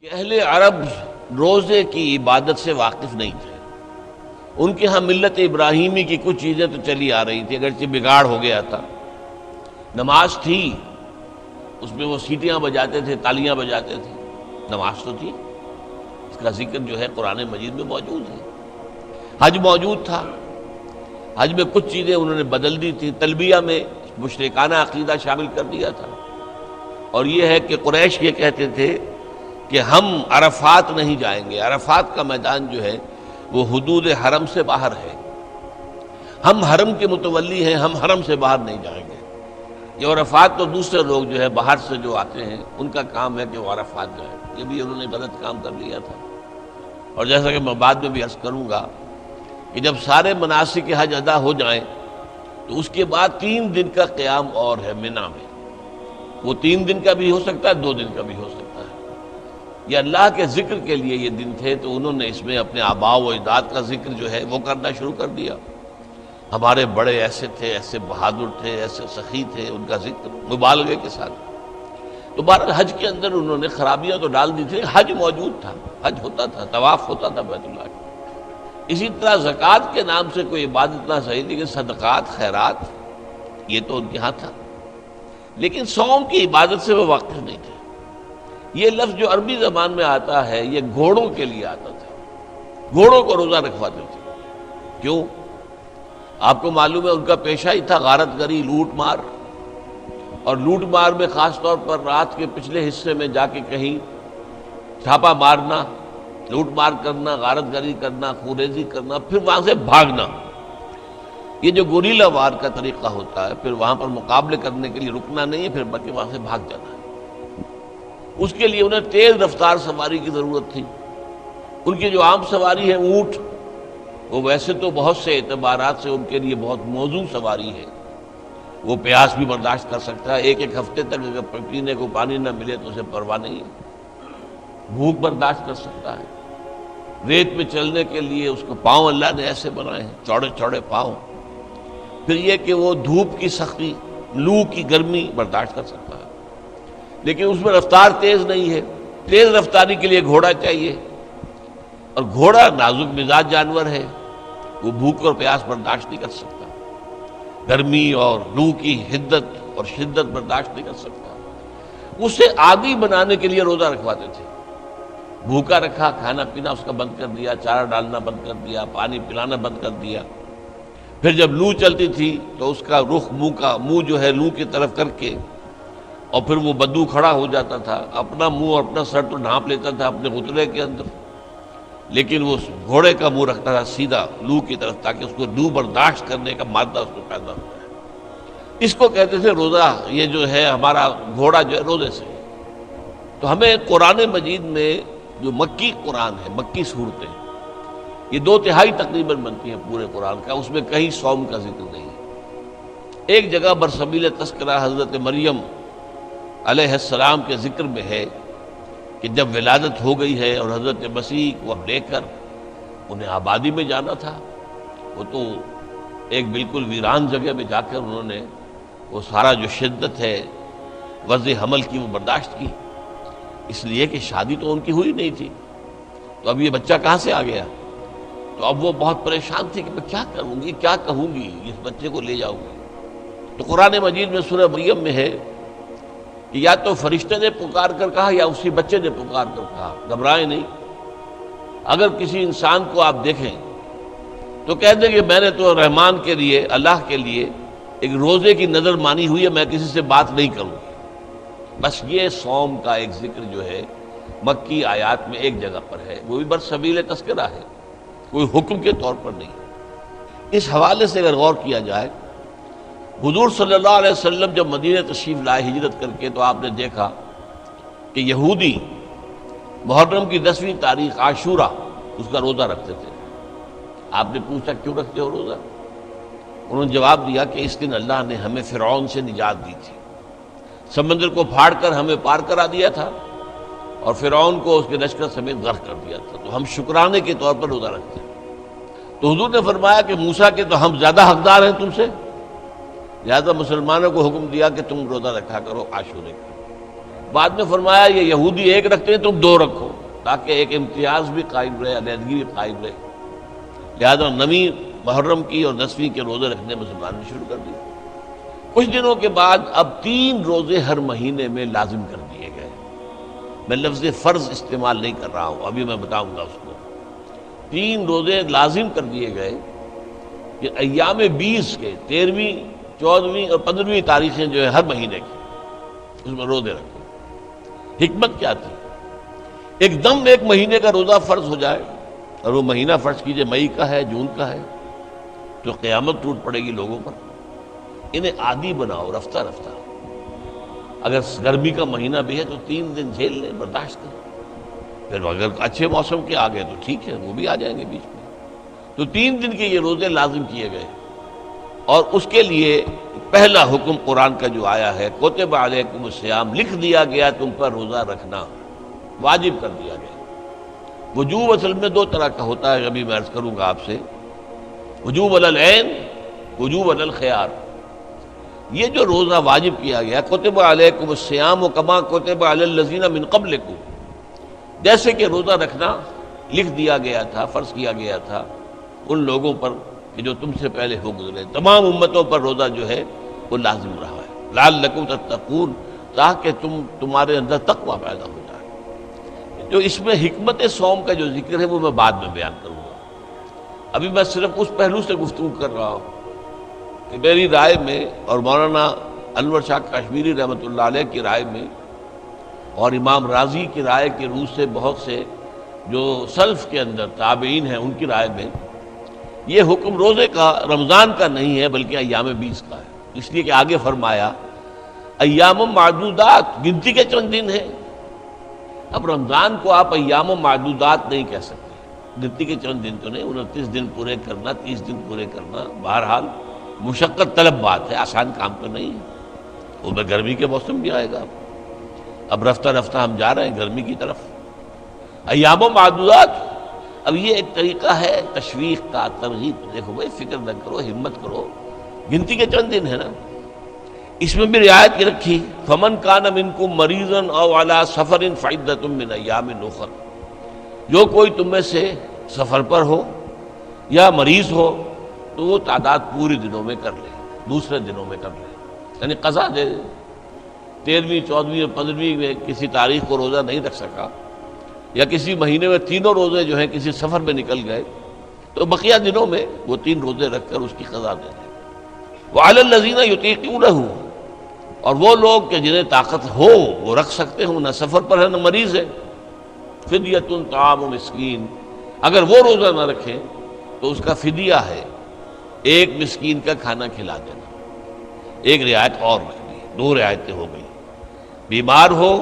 کہ اہل عرب روزے کی عبادت سے واقف نہیں تھے۔ ان کے ہاں ملت ابراہیمی کی کچھ چیزیں تو چلی آ رہی تھی، اگرچہ بگاڑ ہو گیا تھا۔ نماز تھی، اس میں وہ سیٹیاں بجاتے تھے، تالیاں بجاتے تھے، نماز تو تھی، اس کا ذکر جو ہے قرآن مجید میں موجود ہے۔ حج موجود تھا، حج میں کچھ چیزیں انہوں نے بدل دی تھی، تلبیہ میں مشرکانہ عقیدہ شامل کر دیا تھا، اور یہ ہے کہ قریش یہ کہتے تھے کہ ہم عرفات نہیں جائیں گے، عرفات کا میدان جو ہے وہ حدود حرم سے باہر ہے، ہم حرم کے متولی ہیں، ہم حرم سے باہر نہیں جائیں گے۔ یہ عرفات تو دوسرے لوگ جو ہے باہر سے جو آتے ہیں ان کا کام ہے کہ وہ عرفات جائیں، یہ بھی انہوں نے غلط کام کر لیا تھا۔ اور جیسا کہ میں بعد میں بھی عرض کروں گا کہ جب سارے مناسک حج ادا ہو جائیں تو اس کے بعد 3 دن کا قیام اور ہے منی میں، وہ 3 دن کا بھی ہو سکتا ہے، 2 دن کا بھی ہو سکتا ہے۔ یہ اللہ کے ذکر کے لیے یہ دن تھے، تو انہوں نے اس میں اپنے آباء و اجداد کا ذکر جو ہے وہ کرنا شروع کر دیا۔ ہمارے بڑے ایسے تھے، ایسے بہادر تھے، ایسے سخی تھے، ان کا ذکر مبالغے کے ساتھ۔ تو بہرحال حج کے اندر انہوں نے خرابیاں تو ڈال دی تھی، حج موجود تھا، حج ہوتا تھا، طواف ہوتا تھا بیت اللہ کا۔ اسی طرح زکوٰۃ کے نام سے کوئی عبادت نہ صحیح، لیکن صدقات خیرات یہ تو ان کے ہاں تھا، لیکن صوم کی عبادت سے وہ واقف نہیں تھے۔ یہ لفظ جو عربی زبان میں آتا ہے یہ گھوڑوں کے لیے آتا تھا، گھوڑوں کو روزہ رکھواتے تھے۔ کیوں؟ آپ کو معلوم ہے ان کا پیشہ ہی تھا غارت گری، لوٹ مار، اور لوٹ مار میں خاص طور پر رات کے پچھلے حصے میں جا کے کہیں چھاپا مارنا، لوٹ مار کرنا، غارت گری کرنا، خوریزی کرنا، پھر وہاں سے بھاگنا۔ یہ جو گوریلا وار کا طریقہ ہوتا ہے، پھر وہاں پر مقابلے کرنے کے لیے رکنا نہیں ہے، پھر بلکہ وہاں سے بھاگ جانا ہے۔ اس کے لیے انہیں تیز رفتار سواری کی ضرورت تھی۔ ان کی جو عام سواری ہے اونٹ، وہ ویسے تو بہت سے اعتبارات سے ان کے لیے بہت موزوں سواری ہے، وہ پیاس بھی برداشت کر سکتا ہے، ایک ہفتے تک اگر پینے کو پانی نہ ملے تو اسے پرواہ نہیں ہے، بھوک برداشت کر سکتا ہے۔ ریت میں چلنے کے لیے اس کو پاؤں اللہ نے ایسے بنائے ہیں، چوڑے چوڑے پاؤں۔ پھر یہ کہ وہ دھوپ کی سختی، لو کی گرمی برداشت کر سکتا ہے، لیکن اس میں رفتار تیز نہیں ہے۔ تیز رفتاری کے لیے گھوڑا چاہیے، اور گھوڑا نازک مزاج جانور ہے، وہ بھوک اور پیاس برداشت نہیں کر سکتا، گرمی اور لو کی حدت اور شدت برداشت نہیں کر سکتا۔ اسے عادی بنانے کے لیے روزہ رکھواتے تھے، بھوکا رکھا، کھانا پینا اس کا بند کر دیا، چارہ ڈالنا بند کر دیا، پانی پلانا بند کر دیا۔ پھر جب لو چلتی تھی تو اس کا رخ منہ جو ہے لو کی طرف کر کے، اور پھر وہ بدو کھڑا ہو جاتا تھا، اپنا منہ اور اپنا سر تو ڈھانپ لیتا تھا اپنے غترے کے اندر، لیکن وہ گھوڑے کا منہ رکھتا تھا سیدھا لو کی طرف، تاکہ اس کو لو برداشت کرنے کا مادہ اس کو پیدا ہو جائے۔ اس کو کہتے تھے روزہ، یہ جو ہے ہمارا گھوڑا جو ہے روزے سے۔ تو ہمیں قرآن مجید میں جو مکی قرآن ہے، مکی صورتیں، یہ 2/3 تقریباً بنتی ہیں پورے قرآن کا، اس میں کہیں صوم کا ذکر نہیں ہے۔ ایک جگہ برسبیل تذکرہ حضرت مریم علیہ السلام کے ذکر میں ہے کہ جب ولادت ہو گئی ہے اور حضرت مسیح کو اب لے کر انہیں آبادی میں جانا تھا، وہ تو ایک بالکل ویران جگہ میں جا کر انہوں نے وہ سارا جو شدت ہے وضع حمل کی وہ برداشت کی، اس لیے کہ شادی تو ان کی ہوئی نہیں تھی، تو اب یہ بچہ کہاں سے آ گیا؟ تو اب وہ بہت پریشان تھی کہ میں کیا کروں گی، کیا کہوں گی، اس بچے کو لے جاؤں گی۔ تو قرآن مجید میں سورہ مریم میں ہے کہ یا تو فرشتے نے پکار کر کہا یا اسی بچے نے پکار کر کہا، گھبرائیں نہیں۔ اگر کسی انسان کو آپ دیکھیں تو کہہ دیں کہ میں نے تو رحمان کے لیے، اللہ کے لیے ایک روزے کی نظر مانی ہوئی ہے، میں کسی سے بات نہیں کروں۔ بس یہ صوم کا ایک ذکر جو ہے مکی آیات میں ایک جگہ پر ہے، وہ بھی برسبیل تذکرہ ہے، کوئی حکم کے طور پر نہیں۔ اس حوالے سے اگر غور کیا جائے، حضور صلی اللہ علیہ وسلم جب مدینہ تشریف لائے ہجرت کر کے، تو آپ نے دیکھا کہ یہودی محرم کی 10ویں تاریخ عاشورہ اس کا روزہ رکھتے تھے۔ آپ نے پوچھا کیوں رکھتے ہو روزہ؟ انہوں نے جواب دیا کہ اس دن اللہ نے ہمیں فرعون سے نجات دی تھی، سمندر کو پھاڑ کر ہمیں پار کرا دیا تھا، اور فرعون کو اس کے لشکر سمیت غرق کر دیا تھا، تو ہم شکرانے کے طور پر روزہ رکھتے ہیں۔ تو حضور نے فرمایا کہ موسیٰ کے تو ہم زیادہ حقدار ہیں تم سے، لہذا مسلمانوں کو حکم دیا کہ تم روزہ رکھا کرو عاشورے کا۔ بعد میں فرمایا یہ یہودی ایک رکھتے ہیں تم 2 رکھو۔ تاکہ ایک امتیاز بھی قائم رہے، علیحدگی بھی قائم رہے۔ لہذا نویں محرم کی اور 10ویں کے روزے رکھنے مسلمان نے شروع کر دیے۔ کچھ دنوں کے بعد اب 3 روزے ہر مہینے میں لازم کر دیے گئے۔ میں لفظ فرض استعمال نہیں کر رہا ہوں، ابھی میں بتاؤں گا اس کو۔ 3 روزے لازم کر دیے گئے کہ ایام 20 کے 13ویں 14ویں اور 15ویں تاریخیں جو ہے ہر مہینے کی، اس میں روزے رکھے۔ حکمت کیا تھی؟ ایک دم ایک مہینے کا روزہ فرض ہو جائے، اور وہ مہینہ فرض کیجئے مئی کا ہے، جون کا ہے، تو قیامت ٹوٹ پڑے گی لوگوں پر۔ انہیں عادی بناؤ رفتہ رفتہ۔ اگر گرمی کا مہینہ بھی ہے تو 3 دن جھیل لیں، برداشت کریں، پھر اگر اچھے موسم کے آ گئے تو ٹھیک ہے، وہ بھی آ جائیں گے بیچ میں۔ تو 3 دن کے یہ روزے لازم کیے گئے، اور اس کے لیے پہلا حکم قرآن کا جو آیا ہے، کتب علیکم الصیام، لکھ دیا گیا تم پر روزہ رکھنا، واجب کر دیا گیا۔ وجوب اصل میں 2 طرح کا ہوتا ہے، ابھی میں عرض کروں گا آپ سے۔ وجوب علی العین، وجوب علی الخیار۔ یہ جو روزہ واجب کیا گیا، کتب علیکم الصیام کما کتب علی الذین من قبلکم، جیسے کہ روزہ رکھنا لکھ دیا گیا تھا، فرض کیا گیا تھا ان لوگوں پر کہ جو تم سے پہلے ہو گزرے، تمام امتوں پر روزہ جو ہے وہ لازم رہا ہے، لعلکم تتقون، تاکہ تمہارے اندر تقویٰ پیدا ہو جائے۔ جو اس میں حکمت صوم کا جو ذکر ہے وہ میں بعد میں بیان کروں گا، ابھی میں صرف اس پہلو سے گفتگو کر رہا ہوں کہ میری رائے میں، اور مولانا انور شاہ کشمیری رحمۃ اللہ علیہ کی رائے میں، اور امام راضی کی رائے کے روح سے بہت سے جو سلف کے اندر تابعین ہیں ان کی رائے میں، یہ حکم روزے کا رمضان کا نہیں ہے بلکہ ایام 20 کا ہے، اس لیے کہ آگے فرمایا ایام معدودات، گنتی کے چند دن ہیں۔ اب رمضان کو آپ ایام معدودات نہیں کہہ سکتے، گنتی کے چند دن تو نہیں، 29 دن پورے کرنا، 30 دن پورے کرنا، بہرحال مشقت طلب بات ہے، آسان کام تو نہیں ہے۔ وہ میں گرمی کے موسم بھی آئے گا، اب رفتہ رفتہ ہم جا رہے ہیں گرمی کی طرف۔ ایام و معدودات، اب یہ ایک طریقہ ہے تشویق کا، ترغیب، دیکھو بھائی فکر نہ کرو، ہمت کرو، گنتی کے چند دن ہے نا۔ اس میں بھی رعایت کی رکھی، فمن کان منکم مریضا او علی سفر فعدۃ من ایام اخر، جو کوئی تم میں سے سفر پر ہو یا مریض ہو تو وہ تعداد پوری دنوں میں کر لے، دوسرے دنوں میں کر لے، یعنی قضا دے۔ 13ویں 14ویں اور 15ویں میں کسی تاریخ کو روزہ نہیں رکھ سکا، یا کسی مہینے میں 3 روزے جو ہیں کسی سفر میں نکل گئے، تو بقیہ دنوں میں وہ 3 روزے رکھ کر اس کی قضا دے دیں۔ وعلی الذین یطیقونہ، اور وہ لوگ کہ جنہیں طاقت ہو وہ رکھ سکتے ہوں، نہ سفر پر ہے نہ مریض ہے، فدیۃ طعام مسکین، اگر وہ روزہ نہ رکھیں تو اس کا فدیہ ہے 1 مسکین کا کھانا کھلا دینا۔ ایک رعایت اور رکھ دی، 2 رعایتیں ہو گئی، بیمار ہو،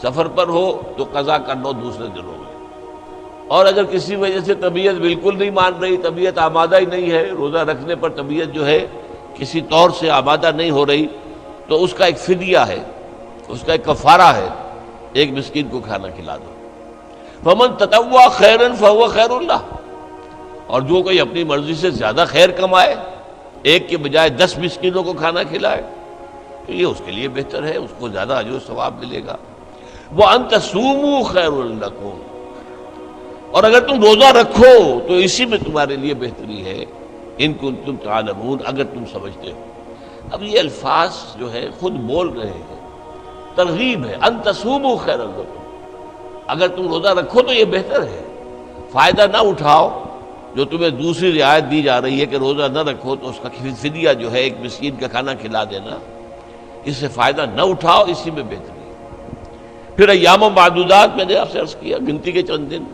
سفر پر ہو تو قضا کر لو دوسرے دنوں میں، اور اگر کسی وجہ سے طبیعت بالکل نہیں مان رہی، طبیعت آمادہ ہی نہیں ہے، روزہ رکھنے پر طبیعت جو ہے کسی طور سے آمادہ نہیں ہو رہی، تو اس کا ایک فدیہ ہے، اس کا ایک کفارہ ہے، 1 مسکین کو کھانا کھلا دو۔ فمن تطوع خیرا فهو خیر اللہ، اور جو کوئی اپنی مرضی سے زیادہ خیر کمائے، 1 کے بجائے 10 مسکینوں کو کھانا کھلائے، تو یہ اس کے لیے بہتر ہے، اس کو زیادہ اجر و ثواب ملے گا۔ وَأَن تَصُومُوا خَيْرٌ لَكُمْ، اور اگر تم روزہ رکھو تو اسی میں تمہارے لیے بہتری ہے، ان کنتم تعلمون، اگر تم سمجھتے ہو۔ اب یہ الفاظ جو ہے خود بول رہے ہیں، ترغیب ہے، ان تصوموا خیر لکم، اگر تم روزہ رکھو تو یہ بہتر ہے، فائدہ نہ اٹھاؤ جو تمہیں دوسری رعایت دی جا رہی ہے کہ روزہ نہ رکھو تو اس کا فدیہ جو ہے 1 مسکین کا کھانا کھلا دینا، اس سے فائدہ نہ اٹھاؤ، اسی میں بہتری ہے۔ پھر ایام و معدودات میں نے آپ سے عرض کیا، گنتی کے چند دن۔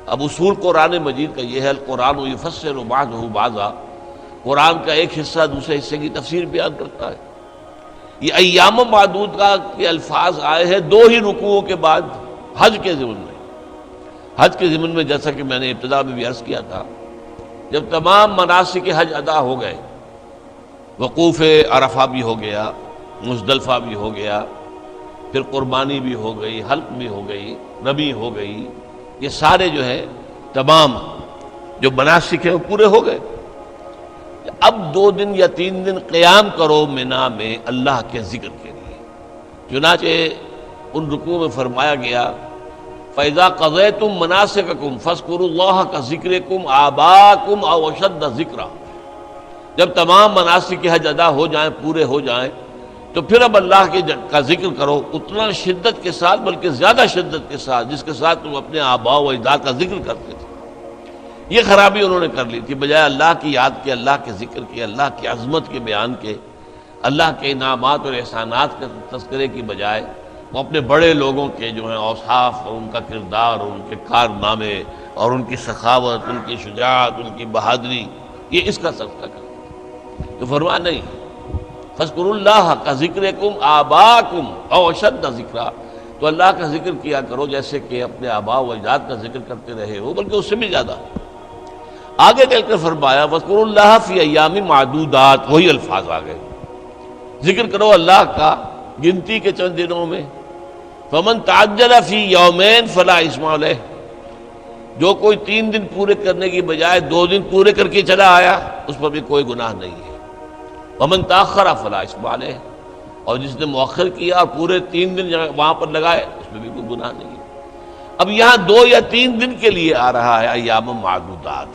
اب اصول قرآن مجید کا یہ ہے، القرآن یفسر بعضہ بعضا، قرآن کا ایک حصہ دوسرے حصے کی تفسیر بیان کرتا ہے۔ یہ ایام معدود کا کے الفاظ آئے ہیں 2 ہی رکوعوں کے بعد حج کے ضمن میں۔ حج کے ضمن میں جیسا کہ میں نے ابتدا میں بھی عرض کیا تھا، جب تمام مناسک حج ادا ہو گئے، وقوف عرفہ بھی ہو گیا، مزدلفہ بھی ہو گیا، پھر قربانی بھی ہو گئی، حلق بھی ہو گئی، رمی ہو گئی، یہ سارے جو ہے تمام جو مناسک ہیں وہ پورے ہو گئے۔ اب 2 دن یا 3 دن قیام کرو منا میں اللہ کے ذکر کے لیے، چنانچہ ان رکوع میں فرمایا گیا فَإِذَا قَضَيْتُم مَّنَاسِكَكُمْ فَاذْكُرُوا اللَّهَ كَذِكْرِكُمْ آبَاءَكُمْ أَوْ أَشَدَّ ذِكْرًا، جب تمام مناسک کے حج ادا ہو جائیں، پورے ہو جائیں، تو پھر اب اللہ کا ذکر کرو اتنا شدت کے ساتھ، بلکہ زیادہ شدت کے ساتھ جس کے ساتھ تم اپنے آباء و اجداد کا ذکر کرتے تھے۔ یہ خرابی انہوں نے کر لی تھی، بجائے اللہ کی یاد کے، اللہ کے ذکر کے، اللہ کی عظمت کے بیان کے، اللہ کے انعامات اور احسانات کے تذکرے کی بجائے وہ اپنے بڑے لوگوں کے جو ہیں اوصاف اور ان کا کردار اور ان کے کارنامے اور ان کی سخاوت، ان کی شجاعت، ان کی بہادری، یہ اس کا تذکرہ کرتے۔ تو فرمایا نہیں، فاذکروا اللہ کا ذکرکم آباءکم او اشد ذکرا، تو اللہ کا ذکر کیا کرو جیسے کہ اپنے آباء و اجداد کا ذکر کرتے رہے ہو، بلکہ اس سے بھی زیادہ۔ آگے چل کر فرمایا وَاذْكُرُوا اللَّهَ فِي أَيَّامٍ مَّعْدُودَاتٍ، وہی الفاظ آ گئے، ذکر کرو اللہ کا گنتی کے چند دنوں میں۔ فَمَن تَعَجَّلَ فِي يَوْمَيْنِ فَلَا إِثْمَ عَلَيْهِ، جو کوئی 3 دن پورے کرنے کی بجائے 2 دن پورے کر کے چلا آیا، اس پر بھی کوئی گناہ نہیں ہے۔ وَمَن تَأَخَّرَ فَلَا إِثْمَ عَلَيْهِ، اور جس نے مؤخر کیا اور پورے 3 دن وہاں پر لگائے، اس میں بھی کوئی گناہ نہیں ہے۔ اب یہاں 2 یا 3 دن کے لیے آ رہا ہے ایام معدودات،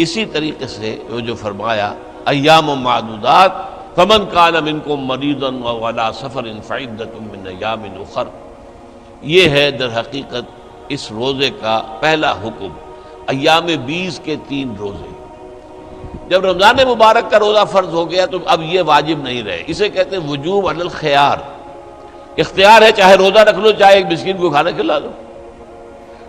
اسی طریقے سے وہ جو فرمایا ایام معدودات، فمن کان منکم مریضا او علی سفر فعدۃ من ایام اخر، یہ ہے در حقیقت اس روزے کا پہلا حکم، ایام 20 کے 3 روزے۔ جب رمضان مبارک کا روزہ فرض ہو گیا تو اب یہ واجب نہیں رہے، اسے کہتے ہیں وجوب علی الخیار، اختیار ہے، چاہے روزہ رکھ لو، چاہے ایک مسکین کو کھانا کھلا دو۔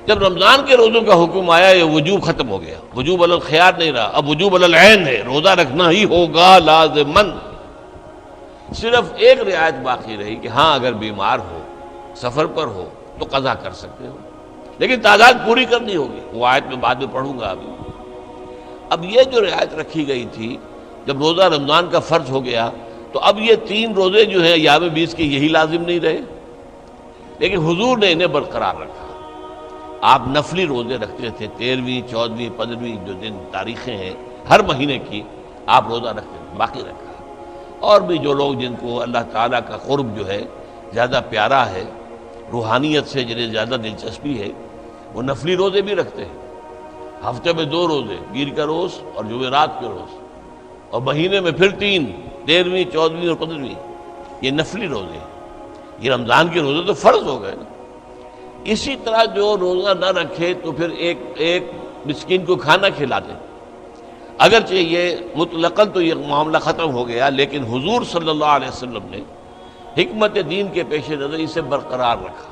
جب رمضان کے روزوں کا حکم آیا یہ وجوب ختم ہو گیا، وجوب علی الخیار نہیں رہا، اب وجوب علی العین ہے، روزہ رکھنا ہی ہوگا لازماً۔ صرف ایک رعایت باقی رہی کہ ہاں اگر بیمار ہو، سفر پر ہو تو قضا کر سکتے ہو، لیکن تعداد پوری کرنی ہوگی، وہ آیت میں بعد میں پڑھوں گا ابھی۔ اب یہ جو رعایت رکھی گئی تھی جب روزہ رمضان کا فرض ہو گیا تو اب یہ 3 روزے جو ہیں ایام 20 کے یہی لازم نہیں رہے، لیکن حضور نے انہیں برقرار رکھا۔ آپ نفلی روزے رکھتے تھے، 13ویں، 14ویں، 15ویں جو دن تاریخیں ہیں ہر مہینے کی آپ روزہ رکھتے تھے، باقی رکھا۔ اور بھی جو لوگ جن کو اللہ تعالیٰ کا قرب جو ہے زیادہ پیارا ہے، روحانیت سے جنہیں زیادہ دلچسپی ہے، وہ نفلی روزے بھی رکھتے ہیں، ہفتے میں 2 روزے، پیر کا روز اور جمعرات کے روز، اور مہینے میں پھر 3، 13ویں، 14ویں اور 15ویں، یہ نفلی روزے۔ یہ رمضان کے روزے تو فرض ہو گئے نا۔ اسی طرح جو روزہ نہ رکھے تو پھر ایک مسکین کو کھانا کھلا دے، اگرچہ یہ مطلقاً تو یہ معاملہ ختم ہو گیا، لیکن حضور صلی اللہ علیہ وسلم نے حکمت دین کے پیش نظر اسے برقرار رکھا۔